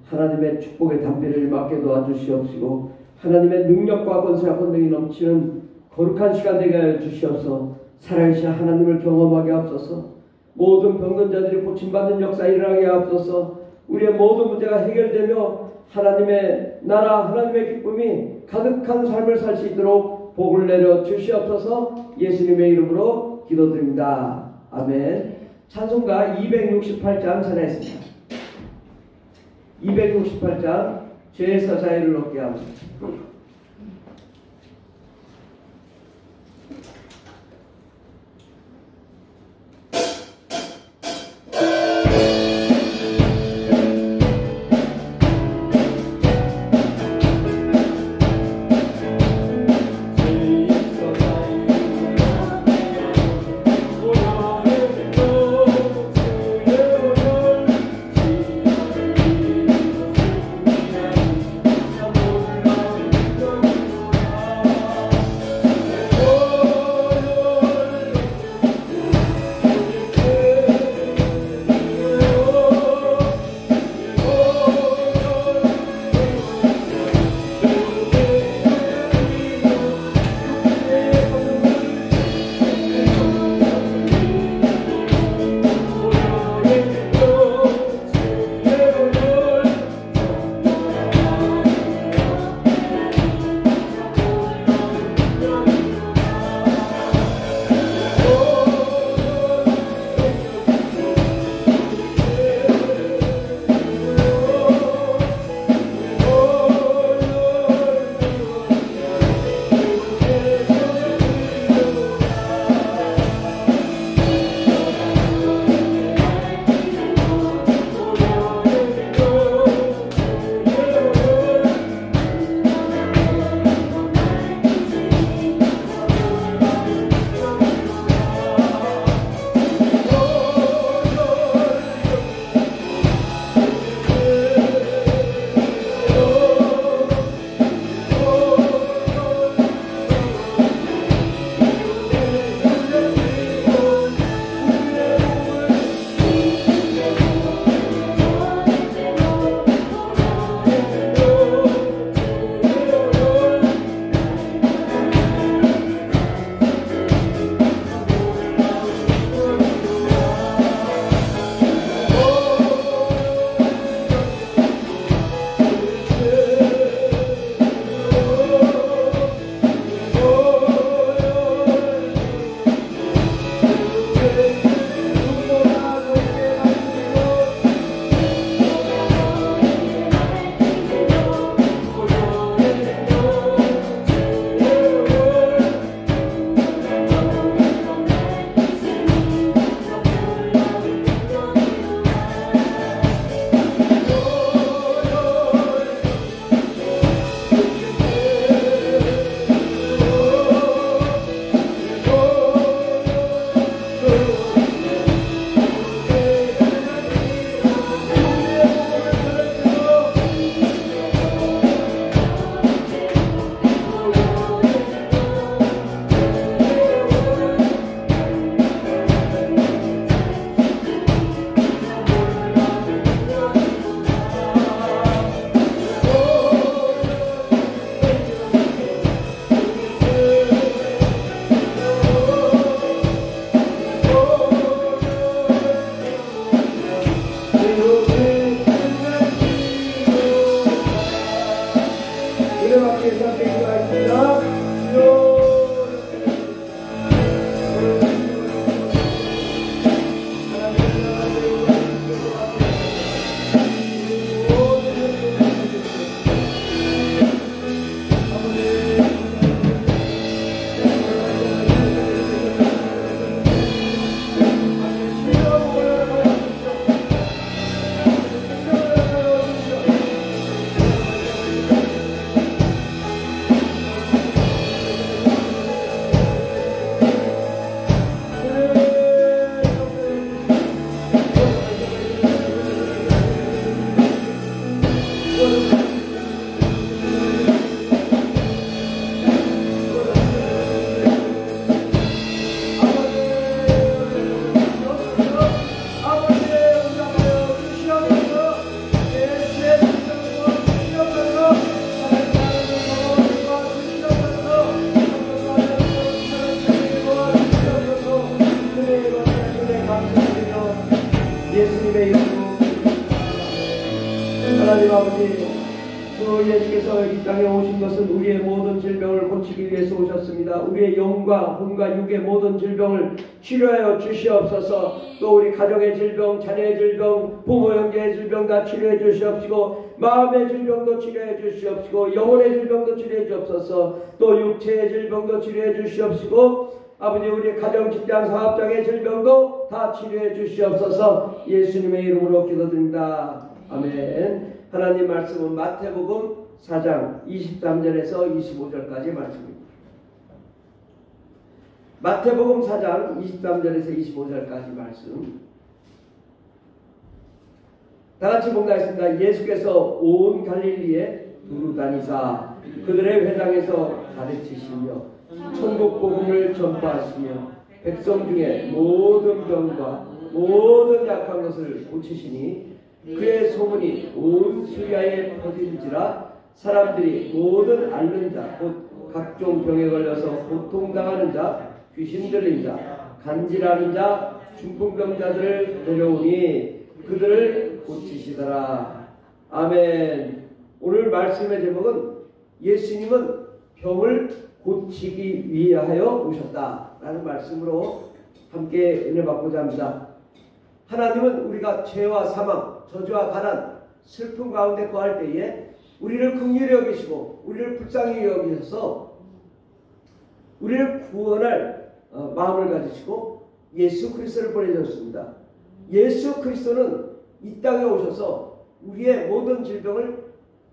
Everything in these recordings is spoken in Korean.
하나님의 축복의 담비를 맞게 도와주시옵시고 하나님의 능력과 권세와 권능이 넘치는 거룩한 시간 되게 하여 주시옵소서. 살아계신 하나님을 경험하게 하옵소서. 모든 병든 자들이 고침받는 역사 일어나게 하옵소서. 우리의 모든 문제가 해결되며 하나님의 나라 하나님의 기쁨이 가득한 삶을 살 수 있도록 복을 내려 주시옵소서. 예수님의 이름으로 기도드립니다. 아멘. 찬송가 268장 전했습니다. 268장 죄에서 자유를 얻게 합니다. 하나님 아버지, 주 예수께서 이 땅에 오신 것은 우리의 모든 질병을 고치기 위해서 오셨습니다. 우리의 영과魂과 육의 모든 질병을 치료하여 주시옵소서. 또 우리 가정의 질병, 자녀의 질병, 부모 형제의 질병 다 치료해 주시옵시고, 마음의 질병도 치료해 주시옵시고, 영혼의 질병도 치료해 주옵소서. 또 육체의 질병도 치료해 주시옵시고, 아버지 우리 가정, 직장, 사업장의 질병도 다 치료해 주시옵소서. 예수님의 이름으로 기도드립니다. 아멘. 하나님 말씀은 마태복음 4장 23절에서 25절까지 말씀입니다. 마태복음 4장 23절에서 25절까지 말씀. 다같이 봉독하겠습니다. 예수께서 온 갈릴리에 두루 다니사 그들의 회당에서 가르치시며 천국 복음을 전파하시며 백성 중에 모든 병과 모든 약한 것을 고치시니 그의 소문이 온 수리아에 퍼진지라. 사람들이 모든 앓는 자 곧 각종 병에 걸려서 고통당하는 자, 귀신 들린 자, 간질하는 자, 중풍병자들을 데려오니 그들을 고치시더라. 아멘. 오늘 말씀의 제목은 예수님은 병을 고치기 위하여 오셨다라는 말씀으로 함께 은혜 받고자 합니다. 하나님은 우리가 죄와 사망, 저주와 가난, 슬픔 가운데 거할 때에 우리를 긍휼히 여기시고 우리를 불쌍히 여기셔서 우리를 구원할 마음을 가지시고 예수 그리스도를 보내셨습니다. 예수 그리스도는 이 땅에 오셔서 우리의 모든 질병을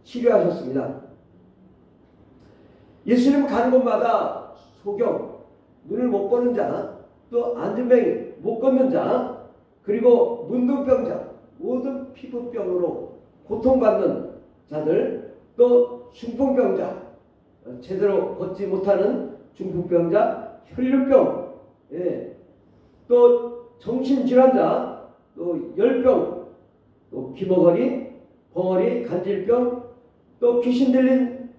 치료하셨습니다. 예수님 가는 곳마다 소경, 눈을 못 보는 자, 또 안진뱅이, 못 걷는 자, 그리고 문둥병자, 모든 피부병으로 고통받는 자들, 또 중풍병자, 제대로 걷지 못하는 중풍병자, 혈류병, 또 정신질환자, 또 열병, 또 기머거리, 벙어리, 간질병, 또 귀신 들린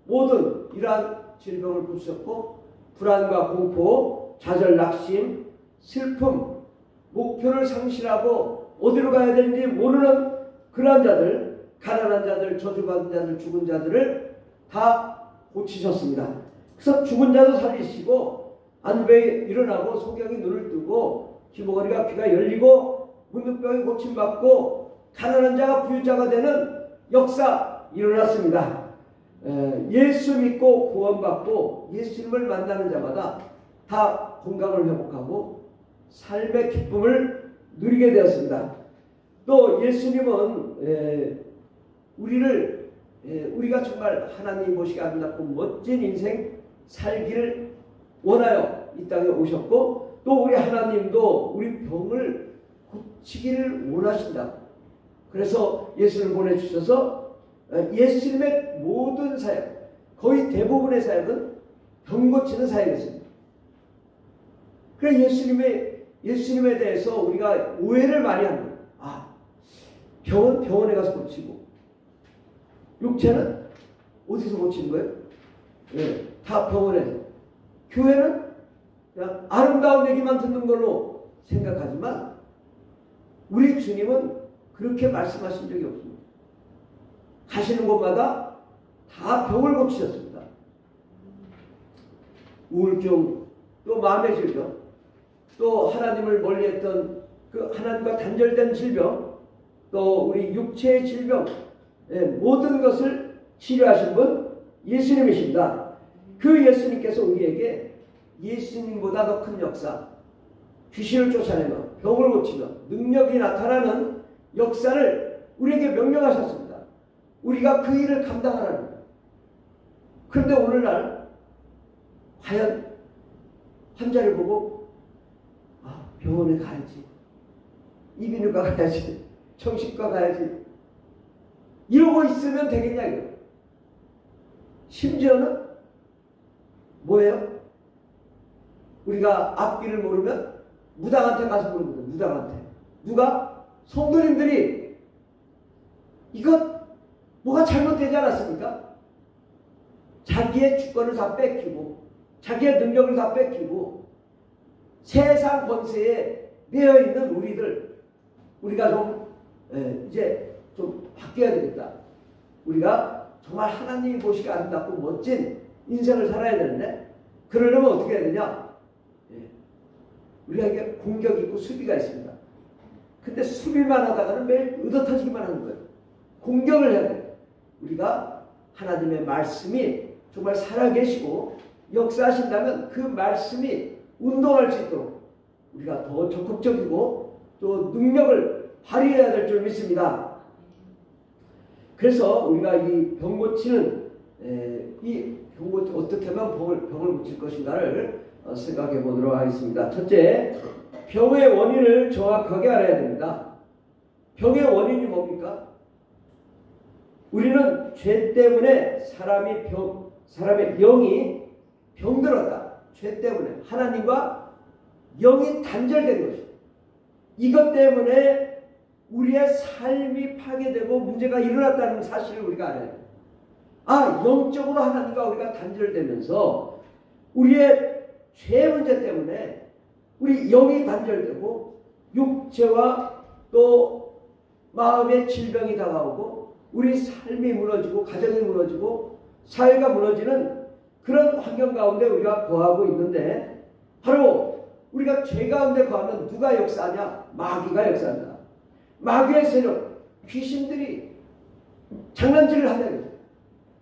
모든 이러한 질병을 고치셨고, 불안과 공포, 좌절, 낙심, 슬픔, 목표를 상실하고 어디로 가야 되는지 모르는 그러한 자들, 가난한 자들, 저주받은 자들, 죽은 자들을 다 고치셨습니다. 그래서 죽은 자도 살리시고 안배에 일어나고 소경이 눈을 뜨고 기머거리가 귀가 열리고 문둥병이 고침받고 가난한 자가 부유자가 되는 역사 일어났습니다. 예수 믿고 구원받고 예수님을 만나는 자마다 다 건강을 회복하고 삶의 기쁨을 누리게 되었습니다. 또 예수님은 우리가 정말 하나님 보시기 아름답고 멋진 인생 살기를 원하여 이 땅에 오셨고, 또 우리 하나님도 우리 병을 고치기를 원하신다. 그래서 예수를 보내주셔서 예수님의 모든 사역, 거의 대부분의 사역은 병 고치는 사역이었습니다. 그래서 예수님에 대해서 우리가 오해를 많이 합니다. 병은 병원에 가서 고치고, 육체는 어디서 고치는 거예요? 다 병원에서. 교회는 그냥 아름다운 얘기만 듣는 걸로 생각하지만 우리 주님은 그렇게 말씀하신 적이 없습니다. 가시는 곳마다 다 병을 고치셨습니다. 우울증, 또 마음의 질병, 또 하나님을 멀리했던 그 하나님과 단절된 질병, 또 우리 육체의 질병, 모든 것을 치료하신 분 예수님이십니다. 그 예수님께서 우리에게 예수님보다 더 큰 역사, 귀신을 쫓아내며 병을 고치며 능력이 나타나는 역사를 우리에게 명령하셨습니다. 우리가 그 일을 감당하라는 거예요. 그런데 오늘날 과연 환자를 보고 병원에 가야지, 이비인후과 가야지, 정신과 가야지 이러고 있으면 되겠냐 이거. 심지어는 뭐예요? 우리가 앞길을 모르면 무당한테 가서 물어보거든. 무당한테. 누가? 성도님들이 이것 뭐가 잘못되지 않았습니까? 자기의 주권을 다 뺏기고 자기의 능력을 다 뺏기고 세상 권세에 매여 있는 우리가 좀 이제 좀 바뀌어야 되겠다. 우리가 정말 하나님이 보시기 아름답고 멋진 인생을 살아야 되는데 그러려면 어떻게 해야 되냐? 우리가 이게 공격이 있고 수비가 있습니다. 근데 수비만 하다가는 매일 의도터지기만 하는 거예요. 공격을 해야 돼요. 우리가 하나님의 말씀이 정말 살아계시고 역사하신다면 그 말씀이 운동할 수 있도록 우리가 더 적극적이고 또 능력을 발휘해야 될 줄 믿습니다. 그래서 우리가 이 병 고치는 어떻게 하면 병을 고칠 것인가를 생각해 보도록 하겠습니다. 첫째, 병의 원인을 정확하게 알아야 됩니다. 병의 원인이 뭡니까? 우리는 죄 때문에 사람의 영이 병들었다. 죄 때문에 하나님과 영이 단절된 것입니다. 이것 때문에 우리의 삶이 파괴되고 문제가 일어났다는 사실을 우리가 알아야 돼요. 영적으로 하나님과 우리가 단절되면서 우리의 죄 문제 때문에 우리 영이 단절되고 육체와 또 마음의 질병이 다가오고 우리 삶이 무너지고 가정이 무너지고 사회가 무너지는 그런 환경 가운데 우리가 거하고 있는데 바로 우리가 죄 가운데 거하면 누가 역사하냐? 마귀가 역사한다. 마귀의 세력, 귀신들이 장난질을 한다는 거예요.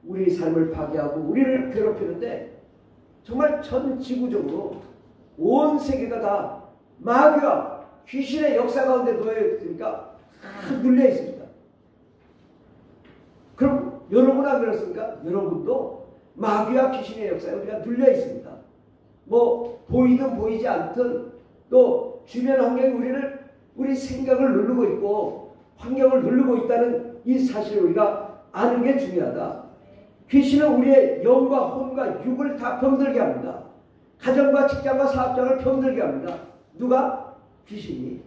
우리 삶을 파괴하고 우리를 괴롭히는데 정말 전 지구적으로 온 세계가 다 마귀와 귀신의 역사 가운데 놓여 있으니까 다 눌려 있습니다. 그럼 여러분 안 그렇습니까? 여러분도 마귀와 귀신의 역사에 우리가 눌려 있습니다. 뭐 보이든 보이지 않든 또 주변 환경이 우리 생각을 누르고 있고 환경을 누르고 있다는 이 사실을 우리가 아는 게 중요하다. 귀신은 우리의 영과 혼과 육을 다 병들게 합니다. 가정과 직장과 사업장을 병들게 합니다. 누가? 귀신이.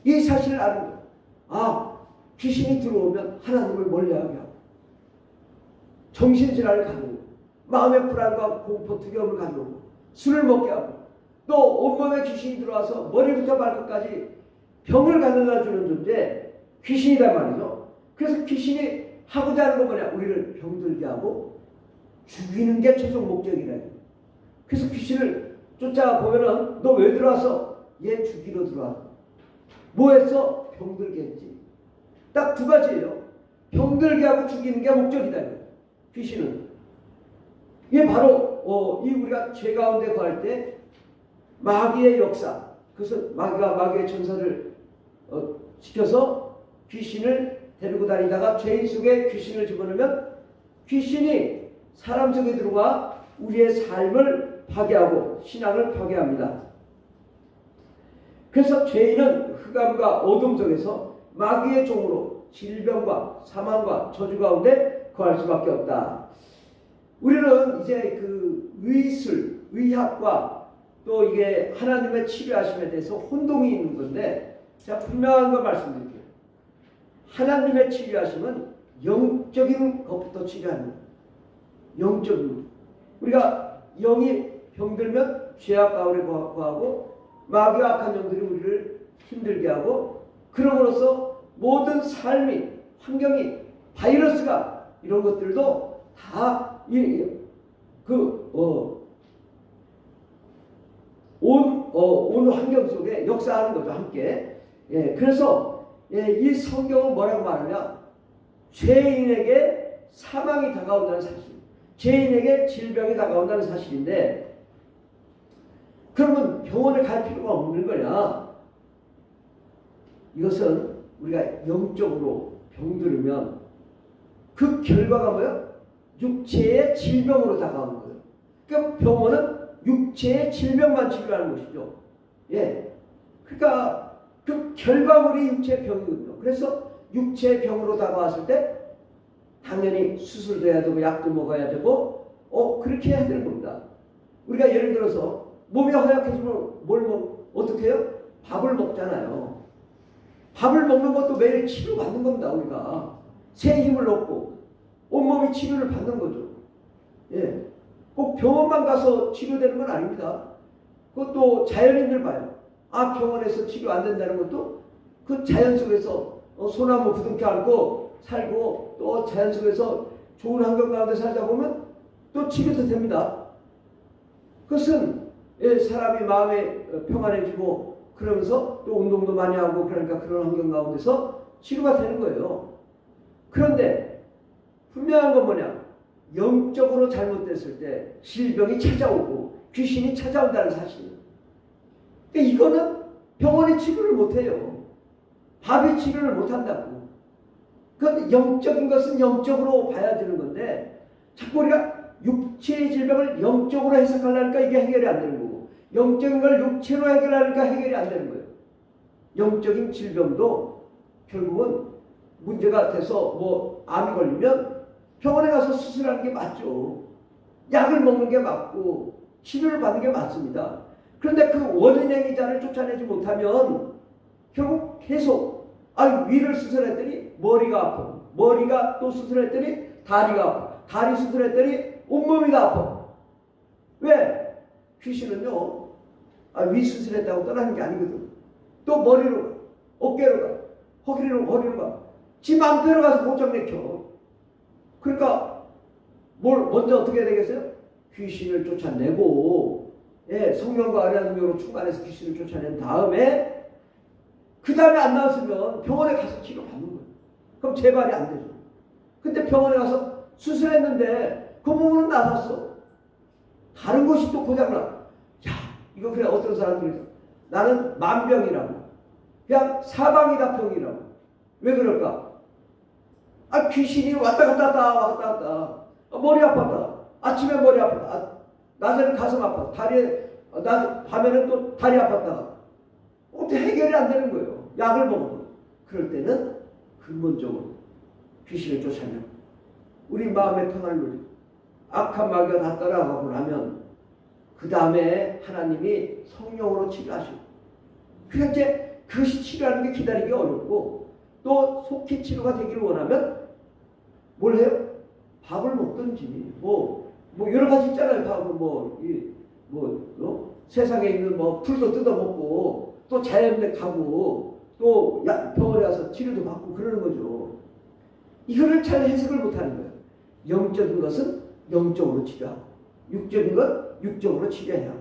이 사실을 아는 거예요. 귀신이 들어오면 하나님을 멀리하게 하고 정신질환을 가져오고 마음의 불안과 공포 두려움을 가져오고 술을 먹게 하고 또 온몸에 귀신이 들어와서 머리부터 발끝까지 병을 가져다 주는 존재 귀신이란 말이죠. 그래서 귀신이 하고자 하는 건 뭐냐? 우리를 병들게 하고 죽이는 게 최종 목적이라. 그래서 귀신을 쫓아보면은 너 왜 들어와서? 얘 죽이러 들어와. 뭐 했어? 병들게 했지. 딱 두 가지예요. 병들게 하고 죽이는 게 목적이다. 귀신은. 이게 바로 이 우리가 죄 가운데 거할 때 마귀의 역사. 그래서 마귀가 마귀의 천사를 시켜서 귀신을 데리고 다니다가 죄인 속에 귀신을 집어넣으면 귀신이 사람 속에 들어가 우리의 삶을 파괴하고 신앙을 파괴합니다. 그래서 죄인은 흑암과 어둠 속에서 마귀의 종으로 질병과 사망과 저주 가운데 거할 수밖에 없다. 우리는 이제 그 의술, 의학과 또 이게 하나님의 치료하심에 대해서 혼동이 있는 건데 제가 분명한 거 말씀드릴게요. 하나님의 치료하심은 영적인 것부터 치료하는 거예요. 영적인. 우리가 영이 병들면 죄악 가운데 거하고 마귀와 악한 영들이 우리를 힘들게 하고 그럼으로써 모든 삶이 환경이 바이러스가 이런 것들도 다 온 환경 속에 역사하는 거죠. 함께. 그래서 이 성경은 뭐라고 말하냐? 죄인에게 사망이 다가온다는 사실, 죄인에게 질병이 다가온다는 사실인데 그러면 병원에 갈 필요가 없는 거냐? 이것은 우리가 영적으로 병들으면 그 결과가 뭐예요? 육체의 질병으로 다가오는 거예요. 그러니까 병원은 육체의 질병만 치료하는 것이죠. 그러니까 그 결과물이 육체의 병이거든요. 그래서 육체의 병으로 다가왔을 때 당연히 수술도 해야 되고 약도 먹어야 되고 그렇게 해야 되는 겁니다. 우리가 예를 들어서 몸이 허약해지면 어떻게 해요? 밥을 먹잖아요. 밥을 먹는 것도 매일 치료받는 겁니다. 우리가 새 힘을 얻고 온몸이 치료를 받는 거죠. 꼭 병원만 가서 치료되는 건 아닙니다. 그것도 자연인들 봐요. 병원에서 치료 안 된다는 것도 그 자연 속에서 소나무 부둥켜 안고 살고 또 자연 속에서 좋은 환경 가운데 살다 보면 또 치료도 됩니다. 그것은 사람이 마음에 평안해지고 그러면서 또 운동도 많이 하고 그러니까 그런 환경 가운데서 치료가 되는 거예요. 그런데 분명한 건 뭐냐? 영적으로 잘못됐을 때 질병이 찾아오고 귀신이 찾아온다는 사실이에요. 그러니까 이거는 병원이 치료를 못해요. 밥이 치료를 못한다고. 그건 영적인 것은 영적으로 봐야 되는 건데 자꾸 우리가 육체의 질병을 영적으로 해석하려니까 이게 해결이 안 되는 거고 영적인 걸 육체로 해결하니까 해결이 안 되는 거예요. 영적인 질병도 결국은 문제가 돼서 뭐 암이 걸리면 병원에 가서 수술하는 게 맞죠. 약을 먹는 게 맞고 치료를 받는 게 맞습니다. 그런데 그 원인의 기자를 쫓아내지 못하면 결국 계속 위를 수술했더니 머리가 아파. 머리가 또 수술했더니 다리가 아파. 다리 수술했더니 온몸이 다 아파. 왜? 귀신은요. 위 수술했다고 떠나는 게 아니거든. 또 머리로 가. 어깨로 가. 허리로 가. 지 맘대로 가서 고장 내켜. 그러니까 먼저 어떻게 해야 되겠어요? 귀신을 쫓아내고 성령과 아뢰한 능력으로 충만해서 귀신을 쫓아낸 다음에 그 다음에 안 나왔으면 병원에 가서 치료받는 거예요. 그럼 재발이 안 되죠. 근데 병원에 가서 수술했는데 그 부분은 나섰어. 다른 곳이 또 고장나. 야, 이거 그래 어떤 사람들이 나는 만병이라고. 그냥 사방이 다 병이라고. 왜 그럴까? 귀신이 왔다 갔다. 머리 아팠다. 아침에 머리 아팠다. 낮에는 가슴 아팠다. 밤에는 또 다리 아팠다가. 어떻게 해결이 안 되는 거예요. 약을 먹어도. 그럴 때는 근본적으로 귀신을 쫓아내고 우리 마음의 평안을 누리고 악한 마귀가 다 따라가고 나면 그 다음에 하나님이 성령으로 치료하시고 그러니까 이제 그것이 치료하는 게 기다리기 어렵고 또 속히 치료가 되기를 원하면 뭘 해요? 밥을 먹든지 뭐 여러 가지 있잖아요. 밥은 세상에 있는 풀도 뜯어먹고 또 자연에 가고 또 병원에 가서 치료도 받고 그러는 거죠. 이거를 잘 해석을 못하는 거예요. 영적인 것은 영적으로 치료하고 육적인 건 육적으로 치료해야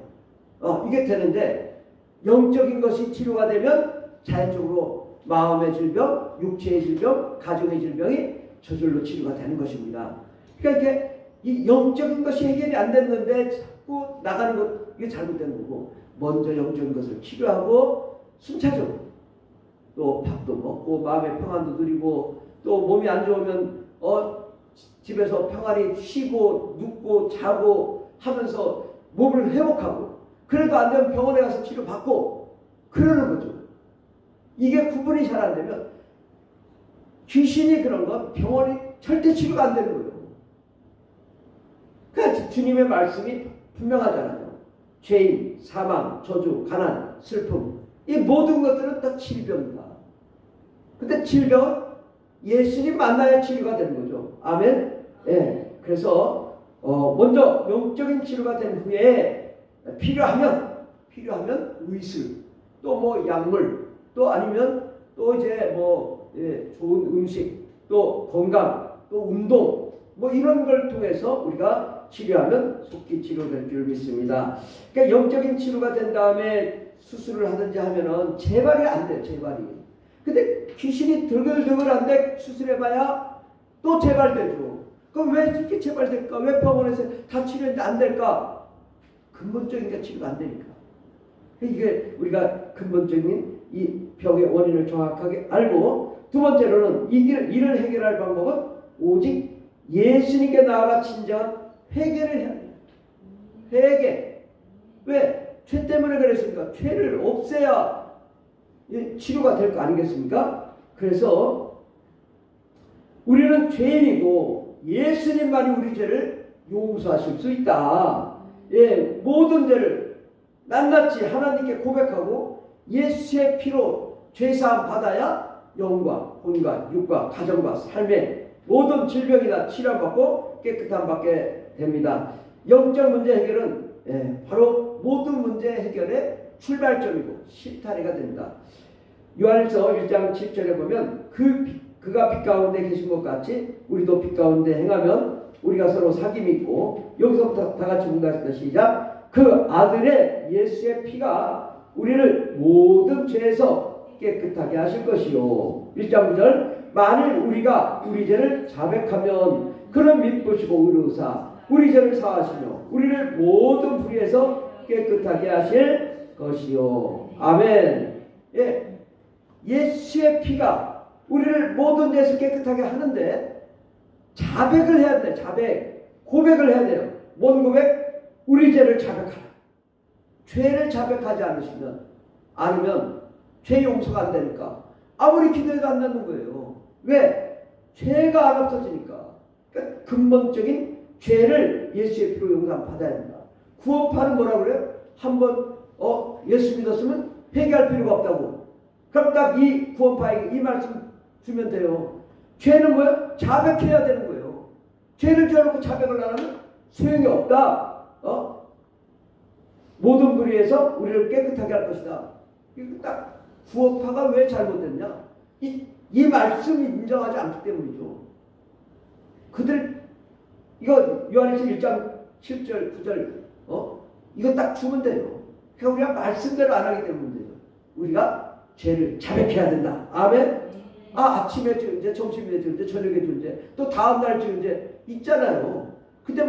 이게 되는데 영적인 것이 치료가 되면 자연적으로 마음의 질병, 육체의 질병, 가정의 질병이 저절로 치료가 되는 것입니다. 그러니까 이 영적인 것이 해결이 안 됐는데 자꾸 나가는 것 이게 잘못된 거고 먼저 영적인 것을 치료하고 순차적으로 또 밥도 먹고 마음의 평안도 누리고 또 몸이 안 좋으면 집에서 평안히 쉬고 눕고 자고 하면서 몸을 회복하고 그래도 안 되면 병원에 가서 치료받고 그러는 거죠. 이게 구분이 잘 안 되면 귀신이 그런 건 병원이 절대 치료가 안 되는 거예요. 그러니까 주님의 말씀이 분명하잖아요. 죄인, 사망, 저주, 가난, 슬픔 이 모든 것들은 다 질병이다. 근데 질병은 예수님 만나야 치료가 되는 거죠. 아멘. 그래서 먼저 영적인 치료가 된 후에 필요하면 의술 또 약물 또 아니면 또 이제 좋은 음식 또 건강 또 운동 이런 걸 통해서 우리가 치료하면 속히 치료될 줄 믿습니다. 그러니까 영적인 치료가 된 다음에 수술을 하든지 하면은 재발이 안 돼요. 재발이. 근데 귀신이 들글들글한데 수술해봐야 또 재발되죠. 그럼 왜 이렇게 재발될까? 왜 병원에서 다 치료했는데 안 될까? 근본적인 게 치료가 안 되니까. 이게 우리가 근본적인 이 병의 원인을 정확하게 알고 두 번째로는 이를 해결할 방법은 오직 예수님께 나아가 진정한 회개를 해야 돼요. 회개. 왜? 죄 때문에 그랬으니까 죄를 없애야 치료가 될 거 아니겠습니까? 그래서 우리는 죄인이고 예수님만이 우리 죄를 용서하실 수 있다. 모든 죄를 낱낱이 하나님께 고백하고 예수의 피로 죄사함 받아야 영과 혼과 육과 가정과 삶의 모든 질병이나 치료받고 깨끗함 받게 됩니다. 영적 문제 해결은 바로 모든 문제 해결의 출발점이고 실타래가 됩니다. 요한일서 1장 7절에 보면 그가 빛 가운데 계신 것 같이 우리도 빛 가운데 행하면 우리가 서로 사귐이 있고, 여기서부터 다 같이 공부하시다 시작. 그 아들의 예수의 피가 우리를 모든 죄에서 깨끗하게 하실 것이요. 1장 9절 만일 우리가 우리 죄를 자백하면 그는 믿으시고 의로우사 우리 죄를 사하시며 우리를 모든 불의에서 깨끗하게 하실 것이요. 아멘. 예. 예수의 피가 우리를 모든 죄에서 깨끗하게 하는데 자백을 해야 돼. 자백. 고백을 해야 돼요. 뭔 고백? 우리 죄를 자백하라. 죄를 자백하지 않으면 죄 용서가 안 되니까 아무리 기도해도 안 되는 거예요. 왜? 죄가 안 없어지니까. 그러니까 근본적인 죄를 예수의 피로 용서받아야 된다. 구원파는 뭐라고 그래요? 한번 예수 믿었으면 회개할 필요가 없다고. 그럼 딱 이 구원파에게 이 말씀 주면 돼요. 죄는 뭐예요? 자백해야 되는 거예요. 죄를 지어놓고 자백을 안 하면 소용이 없다. 모든 불의에서 우리를 깨끗하게 할 것이다. 이거 딱 구원파가 왜 잘못됐냐? 이 말씀이 인정하지 않기 때문이죠. 이거 요한일서 1장 7절 9절 이거 딱 주면 돼요. 그러니까 우리가 말씀대로 안 하기 때문이에요. 우리가 죄를 자백해야 된다. 아멘. 아침에 지은 죄, 점심에 지은 죄, 저녁에 지은 죄, 또 다음날 지은 죄 있잖아요. 근데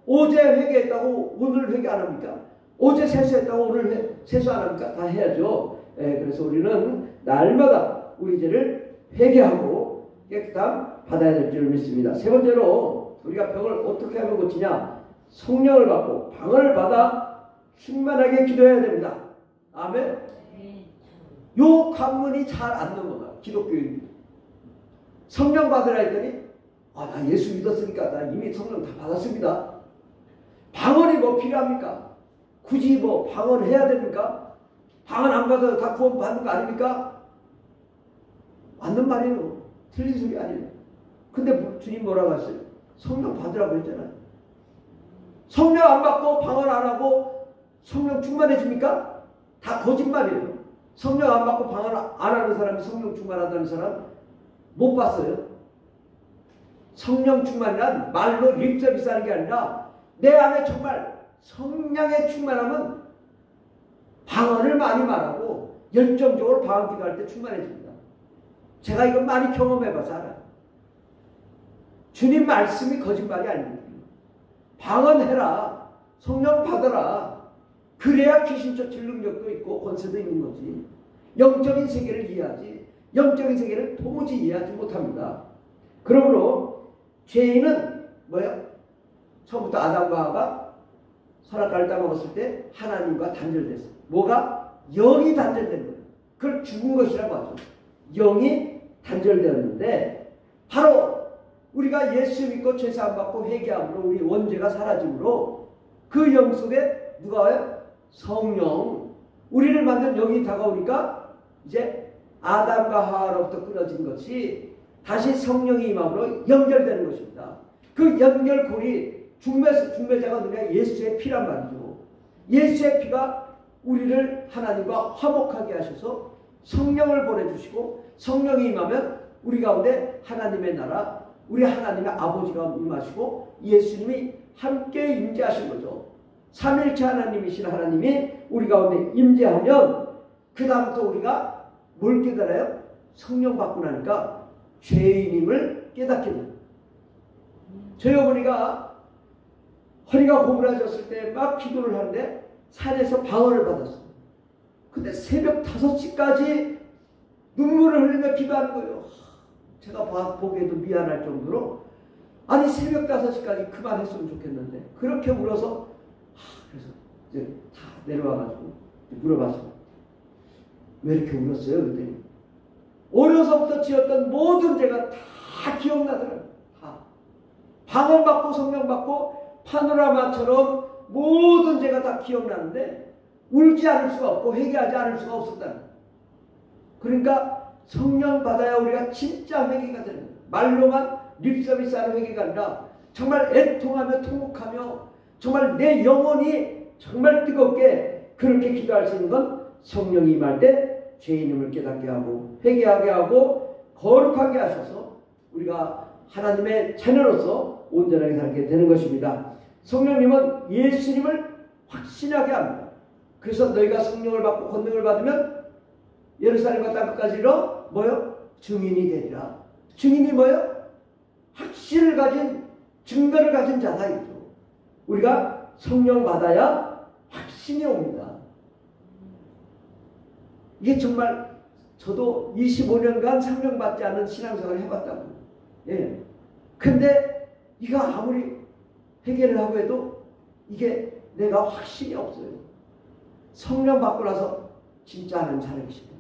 어제 회개했다고 오늘 회개 안 합니까? 어제 세수했다고 오늘 세수 안 합니까? 다 해야죠. 그래서 우리는 날마다 우리 죄를 회개하고 깨끗함 받아야 될 줄 믿습니다. 세 번째로 우리가 병을 어떻게 하면 고치냐? 성령을 받고 방언을 받아 충만하게 기도해야 됩니다. 아멘. 요 관문이 잘 안 넘어가. 기독교인 성령 받으라 했더니 나 예수 믿었으니까 나 이미 성령 다 받았습니다. 방언이 필요합니까? 굳이 방언해야 됩니까? 방언 안 받아도 다 구원 받는 거 아닙니까? 맞는 말이에요. 틀린 소리 아니에요. 근데 주님 뭐라고 했어요? 성령 받으라고 했잖아요. 성령 안 받고 방언 안 하고 성령 충만해집니까? 다 거짓말이에요. 성령 안 받고 방언 안 하는 사람이 성령 충만하다는 사람 못 봤어요. 성령 충만이란 말로 립서비스 하는 게 아니라 내 안에 정말 성령의 충만함은 방언을 많이 말하고 열정적으로 방언 기도할 때 충만해집니다. 제가 이거 많이 경험해봐서 알아요. 주님 말씀이 거짓말이 아닙니다. 방언해라. 성령 받아라. 그래야 귀신 쫓을 능력도 있고 권세도 있는 거지. 영적인 세계를 이해하지. 영적인 세계를 도무지 이해하지 못합니다. 그러므로 죄인은 처음부터 아담과 하와가 선악과를 따먹었을 때 하나님과 단절됐어요. 뭐가? 영이 단절된 거예요. 그걸 죽은 것이라고 하죠. 영이 단절되었는데 바로 우리가 예수 믿고 죄사함 받고 회개함으로 우리 원죄가 사라짐으로 그 영 속에 누가 와요? 성령. 우리를 만든 영이 다가오니까 이제 아담과 하와로부터 끊어진 것이 다시 성령이 임함으로 연결되는 것입니다. 그 연결고리 중매자가 누구냐? 예수의 피란 말이죠. 예수의 피가 우리를 하나님과 화목하게 하셔서 성령을 보내주시고 성령이 임하면 우리 가운데 하나님의 나라, 우리 하나님의 아버지가 임하시고 예수님이 함께 임재하신 거죠. 삼일체 하나님이신 하나님이 우리 가운데 임재하면 그 다음부터 우리가 뭘 깨달아요? 성령 받고 나니까 죄인임을 깨닫게 돼요. 저희 어머니가 허리가 고물어졌을 때 막 기도를 하는데 산에서 방언을 받았어요. 근데 새벽 5시까지 눈물을 흘리며 기도하는 거예요. 제가 보기에도 미안할 정도로 아니 새벽 5시까지 그만했으면 좋겠는데 그렇게 울어서 그래서 이제 다 내려와가지고 물어봤어요. 왜 이렇게 울었어요? 그랬더니 어려서부터 지었던 모든 죄가 다 기억나더라고요. 다. 방언 받고 성령 받고 파노라마처럼 모든 죄가 다 기억나는데 울지 않을 수가 없고 회개하지 않을 수가 없었다는 거예요. 그러니까 성령 받아야 우리가 진짜 회개가 되는 거예요. 말로만 립서비스하는 회개가 아니라 정말 애통하며 통곡하며 정말 내 영혼이 정말 뜨겁게 그렇게 기도할 수 있는 건 성령이 임할 때 죄인임을 깨닫게 하고 회개하게 하고 거룩하게 하셔서 우리가 하나님의 자녀로서 온전하게 살게 되는 것입니다. 성령님은 예수님을 확신하게 합니다. 그래서 너희가 성령을 받고 권능을 받으면 예루살렘과 땅끝까지 이르러 뭐요? 증인이 되리라. 증인이 뭐요? 확신을 가진 증거를 가진 자다 이죠. 우리가 성령 받아야 확신이 옵니다. 이게 정말 저도 25년간 성령 받지 않은 신앙생활을 해봤다고. 예. 근데 이거 아무리 회개를 하고 해도 이게 내가 확신이 없어요. 성령 받고 나서 진짜 하나님 살아계시네.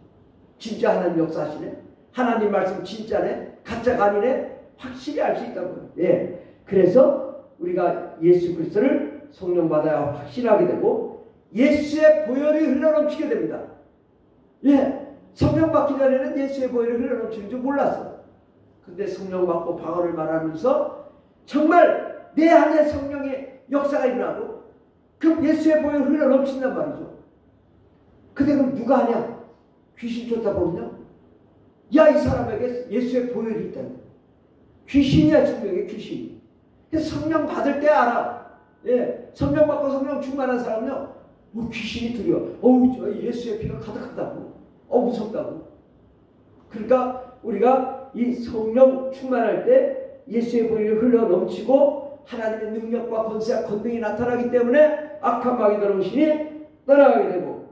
진짜 하나님 역사하시네. 하나님 말씀 진짜네. 가짜가 아니네. 확실히 알 수 있다고요. 예. 그래서 우리가 예수 그리스도를 성령 받아야 확신하게 되고 예수의 보혈이 흘러넘치게 됩니다. 예. 성령 받기 전에는 예수의 보혈이 흘러넘치는 줄 몰랐어요. 근데 성령 받고 방언을 말하면서 정말 내 안에 성령의 역사가 일어나고 그 예수의 보혈이 흘러넘친단 말이죠. 근데 그럼 누가 하냐? 귀신 쫓아보면요. 야, 이 사람에게 예수의 보혈이 있다. 귀신이야, 증명해, 귀신. 성령 받을 때 알아. 예, 성령 받고 성령 충만한 사람은요, 귀신이 두려워. 저 예수의 피가 가득하다고. 무섭다고. 그러니까 우리가 이 성령 충만할 때 예수의 보혈이 흘러 넘치고 하나님의 능력과 권세와 권능이 나타나기 때문에 악한 마귀 들어오시니 떠나가게 되고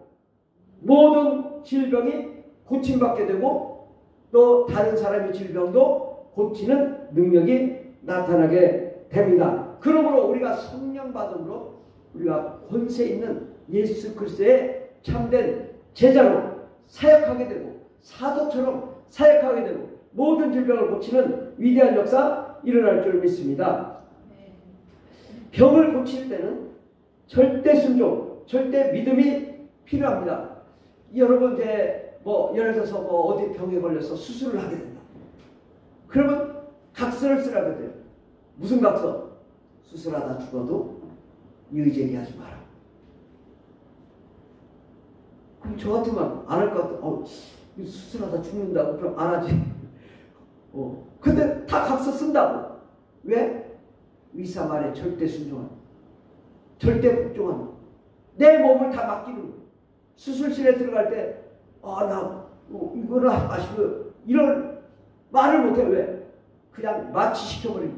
모든 질병이 고침받게 되고 또 다른 사람의 질병도 고치는 능력이 나타나게 됩니다. 그러므로 우리가 성령 받음으로 우리가 권세 있는 예수 그리스도의 참된 제자로 사역하게 되고 사도처럼 사역하게 되고 모든 질병을 고치는 위대한 역사 일어날 줄 믿습니다. 병을 고칠 때는 절대 순종, 절대 믿음이 필요합니다. 여러분 이제 예를 들어서 어디 병에 걸려서 수술을 하게 된다. 그러면 각서를 쓰라고 돼요. 무슨 각서? 수술하다 죽어도 이의제기하지 마라. 그럼 저 같으면 안 할 것 같아. 수술하다 죽는다고 그럼 안 하지. 근데 다 각서 쓴다고. 왜? 의사 말에 절대 순종하는, 절대 복종하는, 내 몸을 다 맡기는 거예요. 수술실에 들어갈 때 이거를 하시고 이런 말을 못해. 왜? 그냥 마취시켜버리고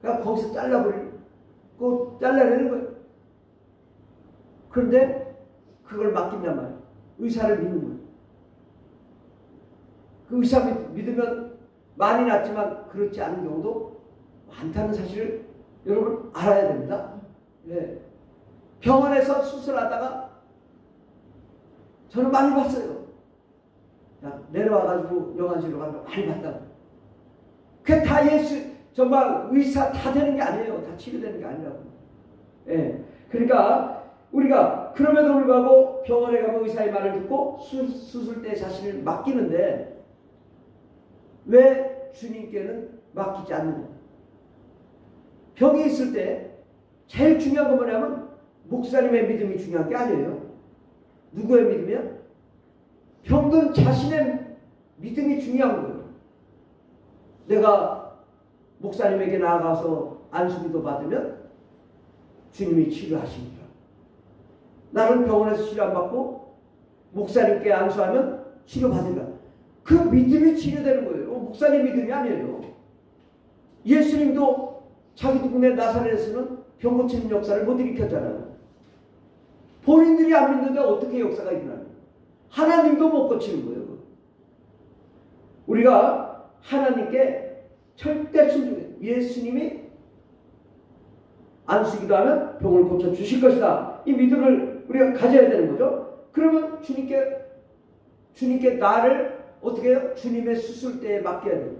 그냥 거기서 잘라버리고 잘라내는 거예요. 그런데 그걸 맡긴단 말이에요. 의사를 믿는 거예요. 그 의사 믿으면 많이 낫지만 그렇지 않은 경우도 많다는 사실을 여러분 알아야 됩니다. 예. 병원에서 수술하다가 저는 많이 봤어요. 내려와가지고 영안실로 가면 많이 봤다고. 그게 다 예수, 정말 의사 다 되는 게 아니에요. 다 치료되는 게 아니라고. 예. 그러니까 우리가 그럼에도 불구하고 병원에 가면 의사의 말을 듣고 수술 때 자신을 맡기는데 왜 주님께는 맡기지 않느냐. 병이 있을 때 제일 중요한 건 뭐냐면 목사님의 믿음이 중요한 게 아니에요. 누구의 믿음이야? 병든 자신의 믿음이 중요한 거예요. 내가 목사님에게 나아가서 안수기도 받으면 주님이 치료하십니다. 나는 병원에서 치료 안 받고 목사님께 안수하면 치료받으리라. 그 믿음이 치료되는 거예요. 목사님 믿음이 아니에요. 예수님도 자기 동네 나사렛에서는 병 고치는 역사를 못 일으켰잖아요. 본인들이 안 믿는데 어떻게 역사가 일어나요? 하나님도 못 고치는 거예요. 우리가 하나님께 절대 순종해요. 예수님이 안수기도 하면 병을 고쳐주실 것이다. 이 믿음을 우리가 가져야 되는 거죠. 그러면 주님께 나를 어떻게 해요? 주님의 수술대에 맡겨야 돼요.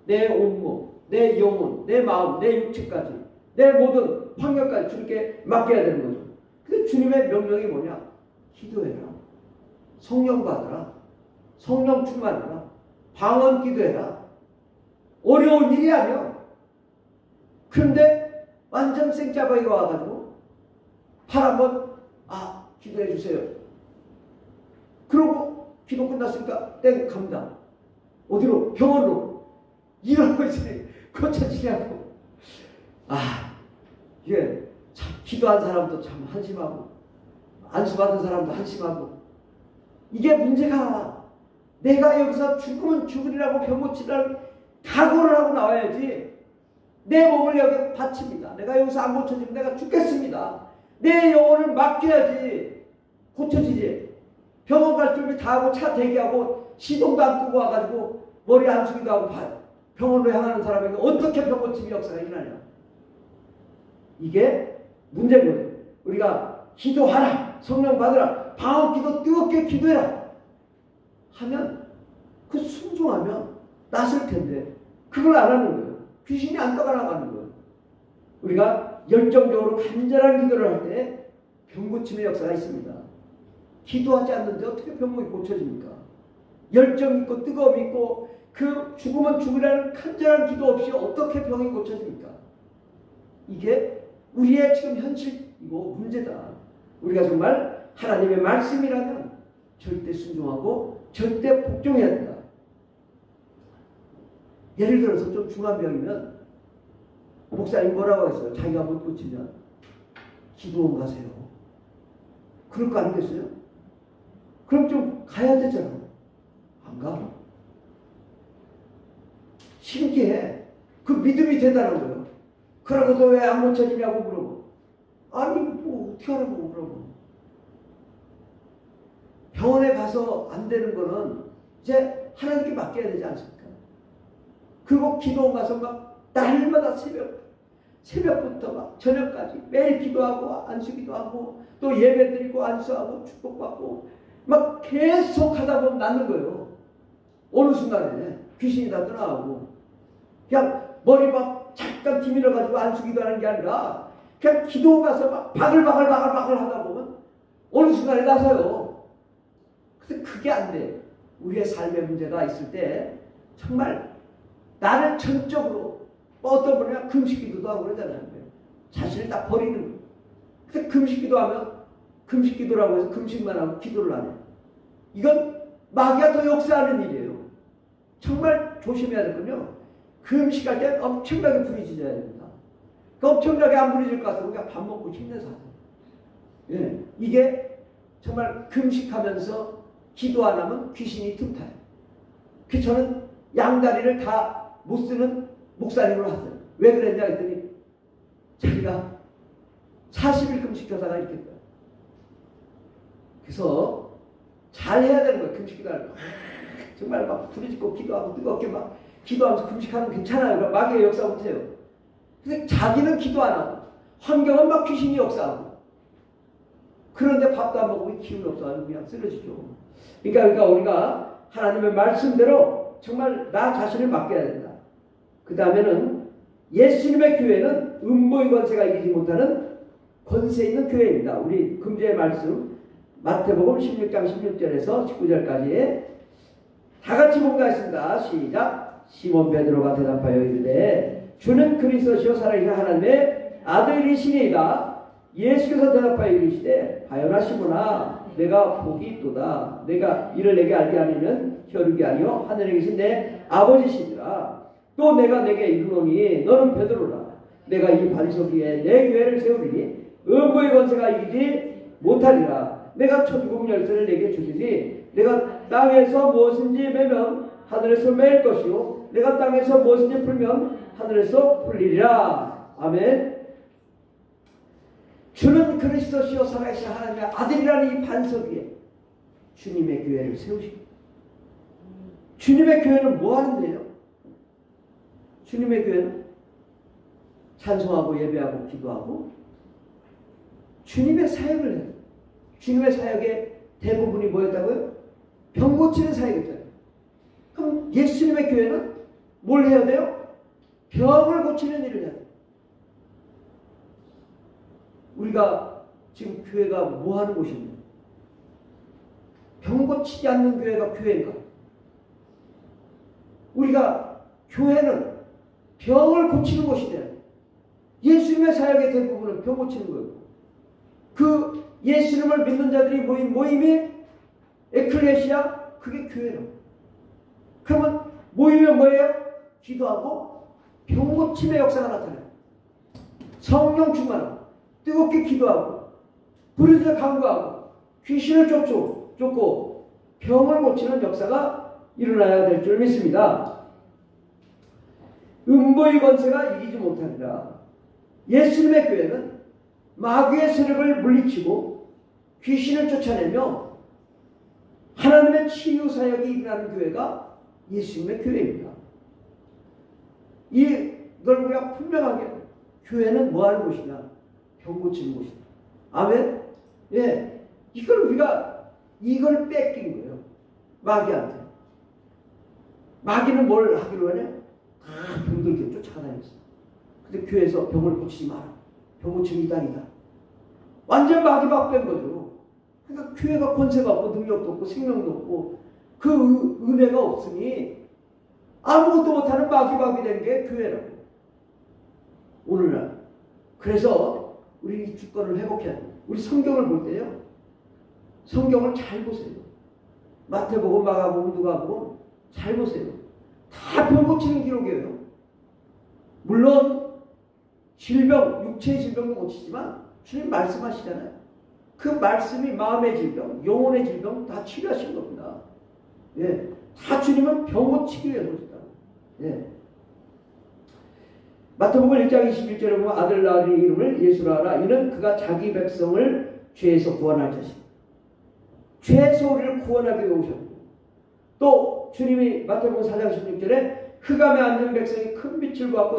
내 온몸, 내 영혼, 내 마음, 내 육체까지, 내 모든 환경까지 주님께 맡겨야 되는 거죠. 근데 주님의 명령이 뭐냐? 기도해라. 성령 받아라. 성령 충만해라. 방언 기도해라. 어려운 일이 아니야. 그런데 완전 생짜방이가 와가지고 팔 한번 기도해 주세요. 그러고 기도 끝났으니까 땡 갑니다. 어디로? 병원으로. 이런 것이 고쳐지냐고. 이게 참 기도한 사람도 참 한심하고 안수받은 사람도 한심하고, 이게 문제가. 내가 여기서 죽으면 죽으리라고 병 고치라고 각오를 하고 나와야지. 내 몸을 여기 바칩니다. 내가 여기서 안 고쳐지면 내가 죽겠습니다. 내 영혼을 맡겨야지 고쳐지지. 병원 갈 준비 다 하고 차 대기하고 시동도 안 끄고 와가지고 머리 안 숙이도 하고 병원으로 향하는 사람에게 어떻게 병 고침의 역사가 일어나냐. 이게 문제인 거예요. 우리가 기도하라, 성령 받으라, 방언 기도 뜨겁게 기도해라 하면 그 순종하면 낫을 텐데 그걸 안 하는 거예요. 귀신이 안 떠나가는 거예요. 우리가 열정적으로 간절한 기도를 할 때 병 고침의 역사가 있습니다. 기도하지 않는데 어떻게 병이 고쳐집니까? 열정 있고 뜨거움 있고 그 죽으면 죽으라는 간절한 기도 없이 어떻게 병이 고쳐집니까? 이게 우리의 지금 현실이고 문제다. 우리가 정말 하나님의 말씀이라면 절대 순종하고 절대 복종해야 된다. 예를 들어서 좀 중한 병이면 목사님 뭐라고 했어요? 자기가 못 고치면 기도원 가세요. 그럴 거 아니겠어요? 그럼 좀 가야 되잖아. 안 가? 신기해. 그 믿음이 대단한 거예요. 그러고도 왜 안 고쳐지냐고 물어보. 아니 뭐 어떻게 하라고 그러고. 병원에 가서 안 되는 거는 이제 하나님께 맡겨야 되지 않습니까? 그리고 기도원 가서 막 날마다 새벽부터 막 저녁까지 매일 기도하고 안수기도 하고 또 예배 드리고 안수하고 축복받고 막 계속 하다 보면 낫는 거예요. 어느 순간에 귀신이 다 떠나가고 그냥 머리 막 잠깐 뒤밀어가지고 안수기도 하는 게 아니라 그냥 기도 가서 막 바글바글 하다 보면 어느 순간에 나서요. 근데 그게 안 돼. 우리의 삶의 문제가 있을 때 정말 나를 전적으로 어떤 분이나 금식기도도 하고 그러잖아요. 자신을 딱 버리는 거예요. 근데 금식기도 하면 금식기도라고 해서 금식만 하고 기도를 안 해요. 이건 마귀가 더 역사하는 일이에요. 정말 조심해야 되거든요. 금식할 때 엄청나게 부딪혀야 됩니다. 그 엄청나게 안 부딪힐 것 같으면 우리가 밥 먹고 힘내서 하세요. 예, 이게 정말 금식하면서 기도 안 하면 귀신이 틈타요. 그래서 저는 양다리를 다 못 쓰는 목사님으로 하세요. 왜 그랬냐 했더니 자기가 40일 금식하다가 이렇게 돼요. 그래서 잘 해야 되는 거예요. 금식기도 하는 거. 정말 막 부딪히고 기도하고 뜨겁게 막 기도하면서 금식하면 괜찮아요. 마귀의 역사 못해요. 근데 자기는 기도 안 하고 환경은 막 귀신이 역사하고 그런데 밥도 안 먹으면 기운 없어가지고 그냥 쓰러지죠. 그러니까 우리가 하나님의 말씀대로 정말 나 자신을 맡겨야 된다. 그 다음에는 예수님의 교회는 음모의 권세가 이기지 못하는 권세 있는 교회입니다. 우리 금주의 말씀 마태복음 16장 16절에서 19절까지 다 같이 봉독하겠습니다. 시작. 시몬 베드로가 대답하여 이르되 주는 그리스도시요 살아계신 하나님의 아들이시니이다. 예수께서 대답하여 이르시되 하여라 시몬아 내가 복이 있도다. 내가 이를 내게 알게 하려면 혈육이 아니요 하늘에 계신 내 아버지시니라. 또 내가 내게 이르노니 너는 베드로라. 내가 이 반석 위에 내 교회를 세우리니 음부의 권세가 이기지 못하리라. 내가 천국 열쇠를 내게 주리니 내가 땅에서 무엇인지 매면 하늘에서 매일 것이요 내가 땅에서 무엇인지 풀면 하늘에서 풀리리라. 아멘. 주는 그리스도시요 살아계신 하나님의 아들이라는 이 반석 위에 주님의 교회를 세우십니다. 주님의 교회는 뭐 하는데요? 주님의 교회는 찬송하고 예배하고 기도하고 주님의 사역을 해요. 주님의 사역의 대부분이 뭐였다고요? 병 고치는 사역이었잖아요. 그럼 예수님의 교회는 뭘 해야 돼요? 병을 고치는 일을 해야 돼요. 우리가 지금 교회가 뭐 하는 곳인데? 병 고치지 않는 교회가 교회인가? 우리가 교회는 병을 고치는 곳이래요. 예수님의 사역의 대부분은 병 고치는 거예요. 그 예수님을 믿는 자들이 모인 모임이 에클레시아, 그게 교회로. 그러면 모이면 뭐예요? 기도하고 병 고침의 역사가 나타나요. 성령 충만하고 뜨겁게 기도하고 부르짖어 간구하고 귀신을 쫓고 병을 고치는 역사가 일어나야 될 줄 믿습니다. 음보의 권세가 이기지 못하니라. 예수님의 교회는 마귀의 세력을 물리치고 귀신을 쫓아내며 하나님의 치유 사역이 일어나는 교회가 예수님의 교회입니다. 이걸 우리가 분명하게, 교회는 뭐 하는 곳이냐? 병 고치는 곳이다. 아멘? 예. 이걸 뺏긴 거예요. 마귀한테. 마귀는 뭘 하기로 하냐? 다 병들게 쫓아다녔어. 근데 교회에서 병을 고치지 마라. 병 고치는 이단이다. 완전 마귀 박된 거죠. 그러니까 교회가 권세가 없고 능력도 없고 생명도 없고 그 은혜가 없으니 아무것도 못하는 마귀 된 게 교회라고. 오늘날. 그래서 우리 이 주권을 회복해야 돼요. 우리 성경을 볼 때요. 성경을 잘 보세요. 마태복음, 마가복음, 누가복음 잘 보세요. 다 병 고치는 기록이에요. 물론 질병, 육체의 질병도 고치지만 주님 말씀하시잖아요. 그 말씀이 마음의 질병, 영혼의 질병 다 치료하신 겁니다. 예, 다 주님은 병 고치기 위해서 오셨다. 예. 마태복음 1장 21절에 보면 아들 낳으리 이름을 예수라 하라. 이는 그가 자기 백성을 죄에서 구원할 자식. 죄에서 우리를 구원하기 위해 오셨고, 또 주님이 마태복음 4장 16절에 흑암에 앉은 백성이 큰 빛을 보았고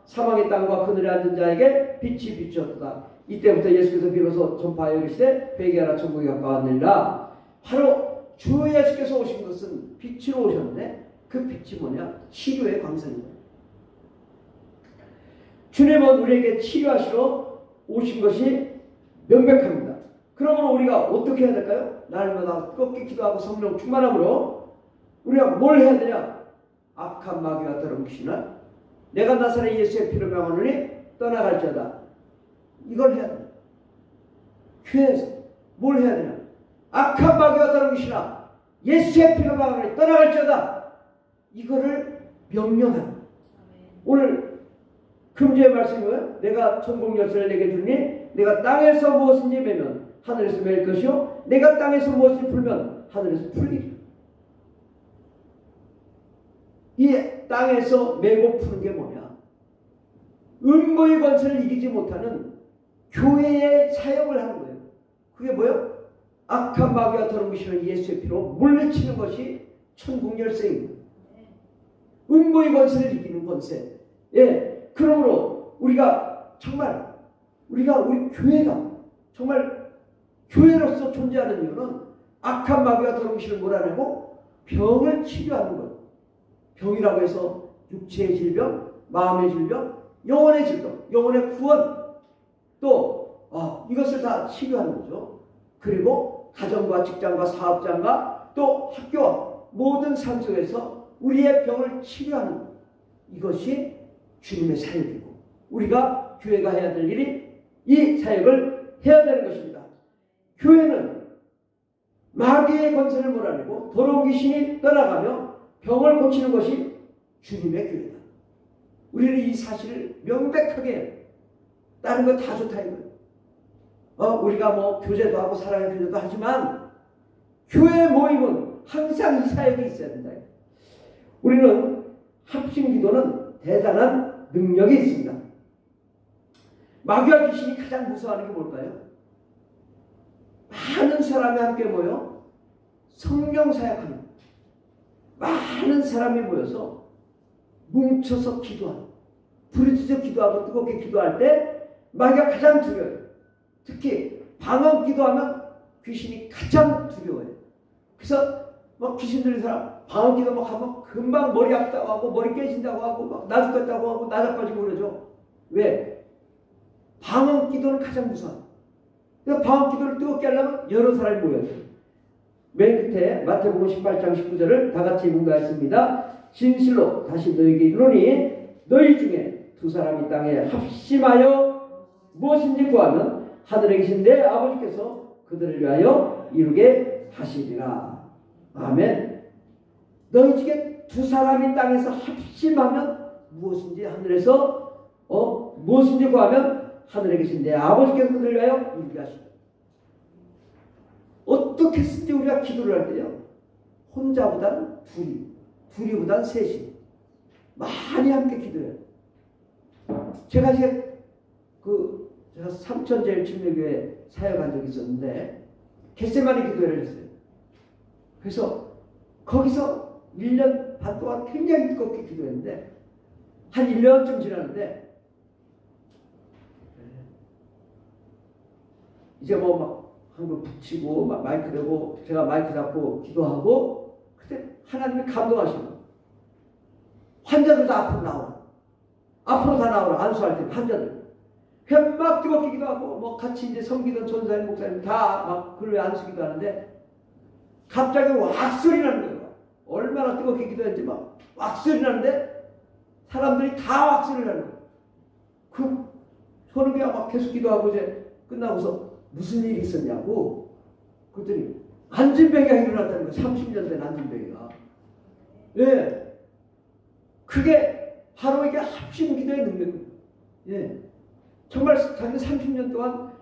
사망의 땅과 그늘에 앉은 자에게 빛이 비추었다. 이때부터 예수께서 비로소 전파하여 이르시되 회개하라 천국이 가까웠느니라. 바로 주 예수께서 오신 것은 빛으로 오셨는데 그 빛이 뭐냐? 치료의 광선입니다. 주님은 우리에게 치료하시러 오신 것이 명백합니다. 그러므로 우리가 어떻게 해야 될까요? 날마다 뜨겁게 기도하고 성령 충만함으로 우리가 뭘 해야 되냐? 악한 마귀가 더러우시나 내가 나사렛 예수의 피로 명하노니 떠나갈지어다. 이걸 해야 돼. 교회에서 뭘 해야 되냐? 악한 마귀가 더러우시나 예수의 피로 명하노니 떠나갈지어다. 이거를 명령하는. 오늘 금주의 말씀이 뭐예요? 내가 천국 열쇠를 내게 주니 내가 땅에서 무엇인지 매면 하늘에서 매일 것이요 내가 땅에서 무엇을 풀면 하늘에서 풀리리. 이 땅에서 매고 푸는 게 뭐냐? 음부의 권세를 이기지 못하는 교회의 사역을 하는 거예요. 그게 뭐예요? 악한 마귀가 더러우시는 예수의 피로 물리치는 것이 천국 열쇠입니다. 음부의 권세를 이기는 권세. 예, 그러므로 우리가 정말 우리 교회가 정말 교회로서 존재하는 이유는 악한 마귀가 더러우시는 몰아내고 병을 치료하는 것. 병이라고 해서 육체의 질병, 마음의 질병, 영혼의 질병, 영혼의 구원, 또 이것을 다 치료하는 거죠. 그리고 가정과 직장과 사업장과 또 학교와 모든 삶 속에서 우리의 병을 치료하는 것. 이것이 주님의 사역이고 우리가 교회가 해야 될 일이 이 사역을 해야 되는 것입니다. 교회는 마귀의 권세를 몰아내고 더러운 귀신이 떠나가며 병을 고치는 것이 주님의 교회다. 우리는 이 사실을 명백하게 다른 거 다 좋다 이거예요. 우리가 뭐 교제도 하고 사랑의 교제도 하지만 교회 모임은 항상 이 사역이 있어야 된다. 우리는 합심기도는 대단한 능력이 있습니다. 마귀와 귀신이 가장 무서워하는 게 뭘까요? 많은 사람이 함께 모여 성령 사역하는 거예요. 많은 사람이 모여서 뭉쳐서 기도하고 부르짖어 기도하고 뜨겁게 기도할 때 마귀가 가장 두려워요. 특히 방언 기도하면 귀신이 가장 두려워요. 그래서 막 귀신 들린 사람 방언 기도 막 하면 금방 머리 아프다고 하고 머리 깨진다고 하고 막 나 죽겠다고 하고 나 자빠지고 그러죠. 왜? 방언 기도는 가장 무서워요. 그래서 방언 기도를 뜨겁게 하려면 여러 사람이 모여요. 맨 끝에 마태복음 18장 19절을 다 같이 문가했습니다. 진실로 다시 너희에게 이르노니 너희 중에 두 사람이 땅에 합심하여 무엇인지 구하면 하늘에 계신 내 아버지께서 그들을 위하여 이루게 하시리라. 아멘. 너희 중에 두 사람이 땅에서 합심하면 무엇인지 하늘에서 무엇인지 구하면 하늘에 계신 내 아버지께서 그들을 위하여 이루게 하시고. 어떻게 했을 때 우리가 기도를 할 때요, 혼자보다는 둘이보다는 셋이 많이 함께 기도해요. 제가 이제 제가 삼천제일침례교회 사역한 적이 있었는데 겟세마네 기도회를 했어요. 그래서 거기서 1년 반 동안 굉장히 뜨겁게 기도했는데 한 1년쯤 지났는데 이제 뭐 막 한 거 붙이고 막 마이크 대고 제가 마이크 잡고 기도하고 그때 하나님이 감동하시고 환자들 다 앞으로 다 나오라. 안수할 때 환자들 그냥 막 뜨겁게 기도하고 뭐 같이 이제 섬기던 전사님 목사님 다 막 그걸 안수기도 하는데 갑자기 왁 소리 나는 거예요. 얼마나 뜨겁게 기도했는지 막 왁 소리 나는데 사람들이 다 왁 소리 나는 거예요. 저는 그냥 막 계속 기도하고 이제 끝나고서 무슨 일이 있었냐고 그랬더니 안진병이가 일어났다는 거예요. 30년 된 안진병이가. 예. 그게 바로 이게 합심 기도의 능력입니다. 예. 정말 자기 30년 동안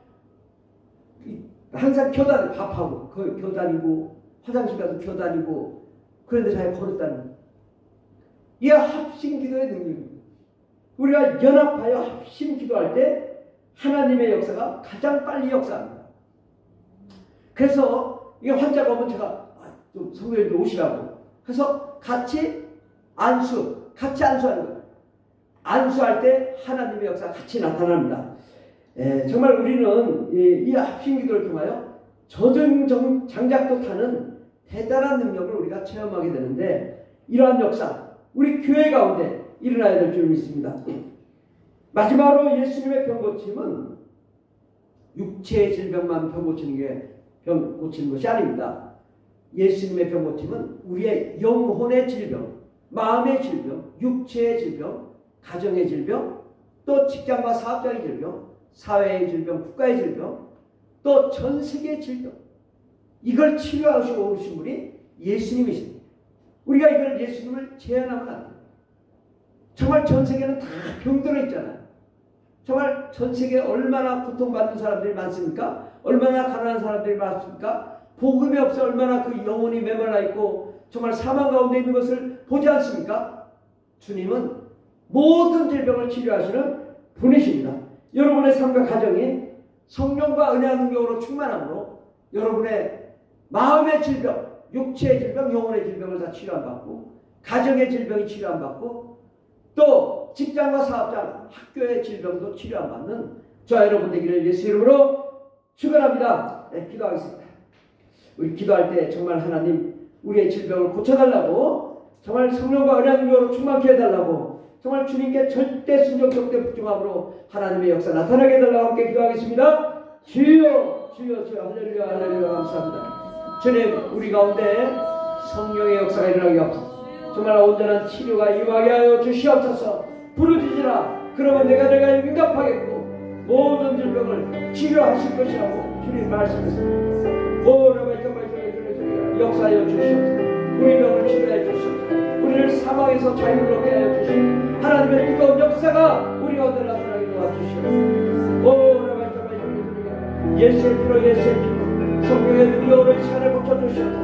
항상 교단 밥하고 교다니고 화장실 가도 교다니고 그런데 잘 걸었다는 거예요. 이게 합심 기도의 능력입니다. 우리가 연합하여 합심 기도할 때 하나님의 역사가 가장 빨리 역사합니다. 그래서 이게 환자가 오면 제가 좀 성도님들 오시라고 해서 같이 안수하는 거예요. 안수할 때 하나님의 역사가 같이 나타납니다. 정말 우리는 이 합심 기도를 통하여 저승장작도 타는 대단한 능력을 우리가 체험하게 되는데 이러한 역사 우리 교회 가운데 일어나야 될 줄 믿습니다. 마지막으로 예수님의 병고침은 육체의 질병만 병 고치는 것이 아닙니다. 예수님의 병고침은 우리의 영혼의 질병, 마음의 질병, 육체의 질병, 가정의 질병, 또 직장과 사업장의 질병, 사회의 질병, 국가의 질병, 또 전 세계의 질병, 이걸 치료하시고 오신 분이 예수님이십니다. 우리가 이걸 예수님을 제한하면 안 돼요. 정말 전 세계는 다 병들어 있잖아요. 정말 전 세계에 얼마나 고통받는 사람들이 많습니까? 얼마나 가난한 사람들이 많습니까? 복음이 없어 얼마나 그 영혼이 메말라 있고 정말 사망 가운데 있는 것을 보지 않습니까? 주님은 모든 질병을 치료하시는 분이십니다. 여러분의 삶과 가정이 성령과 은혜와 능력으로 충만함으로 여러분의 마음의 질병, 육체의 질병, 영혼의 질병을 다 치료 안 받고 가정의 질병이 치료 안 받고 또 직장과 사업장, 학교의 질병도 치료 안 받는 저와 여러분 되기를 예수 이름으로 축원합니다. 네, 기도하겠습니다. 우리 기도할 때 정말 하나님 우리의 질병을 고쳐달라고 정말 성령과 은혜와 능력으로 충만케 해달라고 정말 주님께 절대 순종 절대 불중함으로 하나님의 역사 나타나게 해달라고 함께 기도하겠습니다. 주여 주여 주여 할렐루야 할렐루야 감사합니다. 주님 우리 가운데 성령의 역사가 일어나게 하옵소서. 정말 온전한 치료가 임하게 하여 주시옵소서. 부르짖으라 그러면 내가 응답하겠고 모든 질병을 치료하실 것이라고 주님 말씀했습니다. 역사하여 주시옵소서. 우리 병을 치료해 주시옵소서. 우리를 사망에서 자유롭게 하여 주시옵소서. 하나님의 뜨거운 역사가 우리 가운데 나타나게 도와주시옵소서. 예수의 피로 성령의 능력으로 이 시간을 고쳐주시옵소서.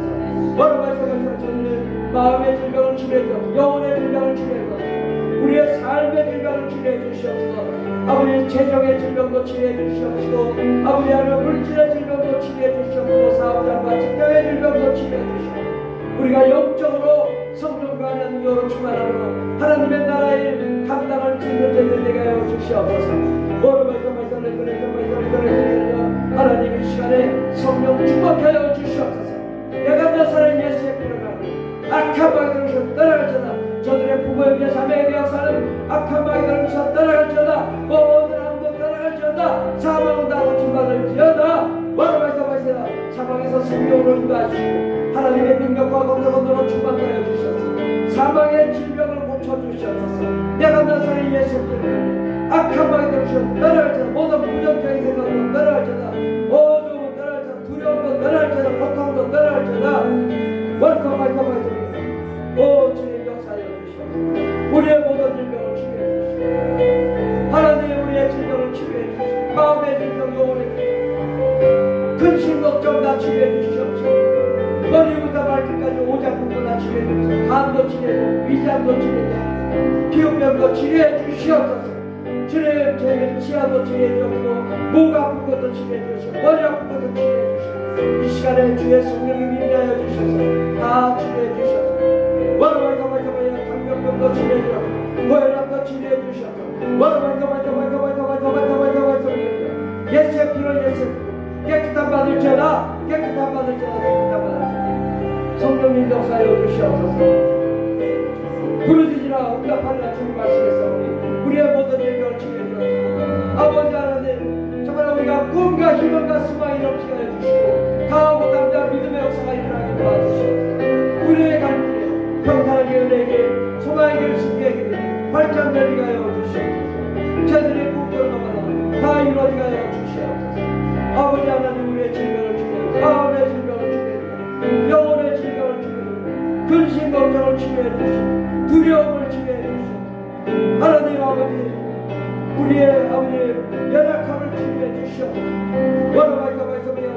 저희를 마음의 질병을 치료해 주옵소서. 영혼의 질병을 치료해 주옵소서. 우리의 삶의 질병을 치료해 주시옵소서. 아버지 재정의 질병도 치료해 주시옵소서. 아버지 하나님 물질의 질병도 치료해 주시옵소서. 사업장과 직장의 질병도 치료해 주시옵소서. 우리가 영적으로 성령과 능력으로 충만함으로 하나님의 나라의 감당할 수 있는 자들 되게 하여 주시옵소서. 하나님 이 시간에 성령 충만케 하여 주시옵소서. 내가 나사렛 예수의 피를 받고 악한 마귀를 떠나갈지어다. 저들의 부모에게 자매에게 역사는 악한 마귀를 떠나갈지어다. 모든 암도 떠나갈지어다. 사망은 다 고침받을지어다. 말씀하시다. 사망에서 성령으로 인도하시고 하나님의 능력과 권능으로 충만하여 주시옵소서. 사망의 질병을 고쳐주시옵소서. 내가 나사렛 예수의 피를 악한 마귀를 떠나갈지어다. 모든 부정적인 생각도 떠나갈지어다. 모든 떠나갈지어다. 두려움도 떠나갈지어다. 고통도 떠나갈지어다. 오 주님 역사하여 주시옵소서. 우리의 모든 질병을 치유해 주시옵소서. 하나님 우리의 질병을 치유해 주시옵소서. 마음의 질병, 영혼의 질병, 근심 걱정 다 치유해 주시옵소서. 머리부터 발끝까지 오작품도 다 치유해 주시옵소서. 간도 치료해, 위장도 치료해, 기운병도 치료해 주시옵소서. 주님 제 치아도 치료해 주옵소서. 목 아픈 것도 치료해 주시옵소서. 머리 아픈 것도 치료해 주시옵소서. 이 시간에 주의 성령을 인도하여 주셔서 다 치료해 주셔서 당뇨병도 치료해 주옵소서. 고혈압도 치료해 주셔서 예수의 피로 예수의 피로 깨끗한 받을지어다, 깨끗한 받을지어다, 깨끗한 받을지어다. 성령님 역사하여 주시옵소서. 부르짖으라 응답하리라. 주님 말씀했사오니 우리의 모든 질병을 치료해 주옵소서. 아버지 하나님, 정말 우리가 꿈과 희망과 소망이 넘치게 하여 주시고 강하고 담대한 믿음의 역사가 일어나게 도와주시옵소서. 우리의 갈 길에 평탄하게 은혜에게 소망에게 승리의 길에 발전 열리게 하여 주시옵소서. 저들의 꿈꾸는 다 이루어지게 하여 주시옵소서. 아버지 하나님, 우리의 질병을 치료해, 마음의 질병을 치료해, 영혼의 질병을 치료해, 근심 걱정을 치료해 주시고 두려움을 치료해 주시옵소서. 하나님 아버지, 우리의 아버지 연약함을 치료해 주시옵소서.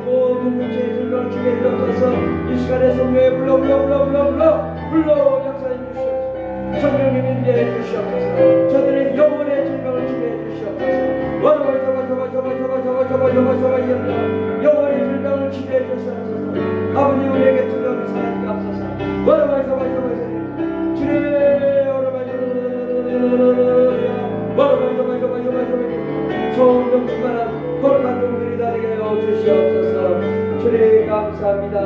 모든 육체의 질병을 치료해 주옵소서. 이 시간에 성령의 불러 역사해 주시옵소서. 성령님 인도해 주시옵소서. 저들의 영혼의 질병을 치료해 주시옵소서. 영혼의 질병을 치료해 주시옵소서. 아버지 우리에게 두려움이 사라지게 하소서. 성령 충만한 거룩한 종들이 다니게 하여 주시옵소서. 주님 감사합니다.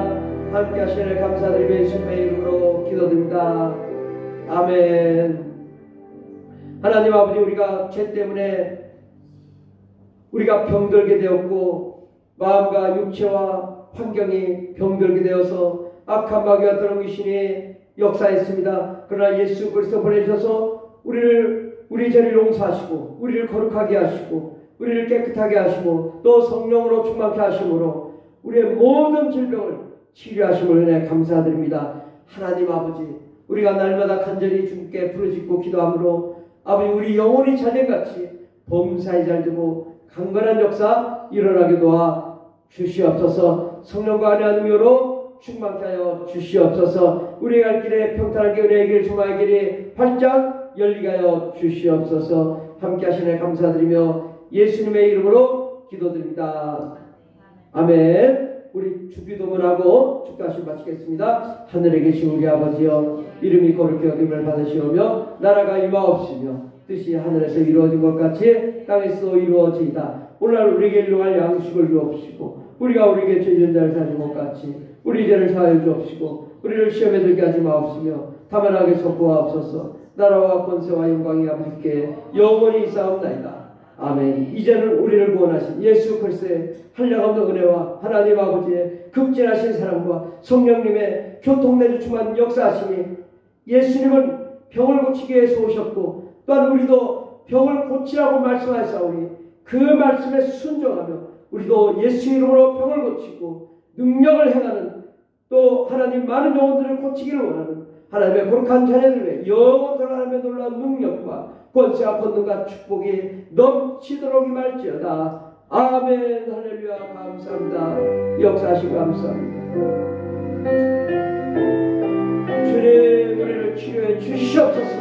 함께 하시는 감사드리며 예수님의 이름으로 기도드립니다. 아멘. 하나님 아버지, 우리가 죄 때문에 우리가 병들게 되었고 마음과 육체와 환경이 병들게 되어서 악한 마귀와 더러운 귀신이 역사했습니다. 그러나 예수 그리스도 보내주셔서 우리 죄를 용서하시고 우리를 거룩하게 하시고 우리를 깨끗하게 하시고 또 성령으로 충만케 하심으로 우리의 모든 질병을 치료하심을 은혜 감사드립니다. 하나님 아버지, 우리가 날마다 간절히 주님께 부르짖고 기도함으로 아버지 우리 영혼이 자전같이 범사에 잘되고 강건한 역사 일어나게 도와 주시옵소서. 성령과 안의 능력으로 충만케 하여 주시옵소서. 우리의 갈 길에 평탄하게 은혜의 길 소망의 길이 활짝 열리게 하여 주시옵소서. 함께 하시네 감사드리며 예수님의 이름으로 기도드립니다. 아멘. 우리 주기도문하고 축가시 마치겠습니다. 하늘에 계신 우리 아버지여, 이름이 거룩히 여김을 받으시오며 나라가 임하옵시며 뜻이 하늘에서 이루어진 것 같이 땅에서도 이루어지이다. 오늘날 우리에게 일용할 양식을 주옵시고 우리가 우리에게 죄 지은 자를 사하는 것 같이 우리 죄를 사하여 주옵시고 우리를 시험에 들게 하지 마옵시며 다만 악에서 구하옵소서. 나라와 권세와 영광이 아버지께 영원히 있사옵나이다. 아멘. 이제는 우리를 구원하신 예수 그리스도의 한량없는 은혜와 하나님 아버지의 극진하신 사랑과 성령님의 교통내주춤한 역사하심이, 예수님은 병을 고치기 위해서 오셨고 또한 우리도 병을 고치라고 말씀하셨사오니 그 말씀에 순종하며 우리도 예수 이름으로 병을 고치고 능력을 행하는, 또 하나님 많은 영혼들을 고치기를 원하는 하나님의 거룩한 자녀들 위해 영원토록 하나님의 놀라운 능력과 권세와 권능과 축복이 넘치도록 임할지어다. 아멘. 할렐루야. 감사합니다. 역사하시고 감사합니다. 주님, 우리를 치료해 주시옵소서.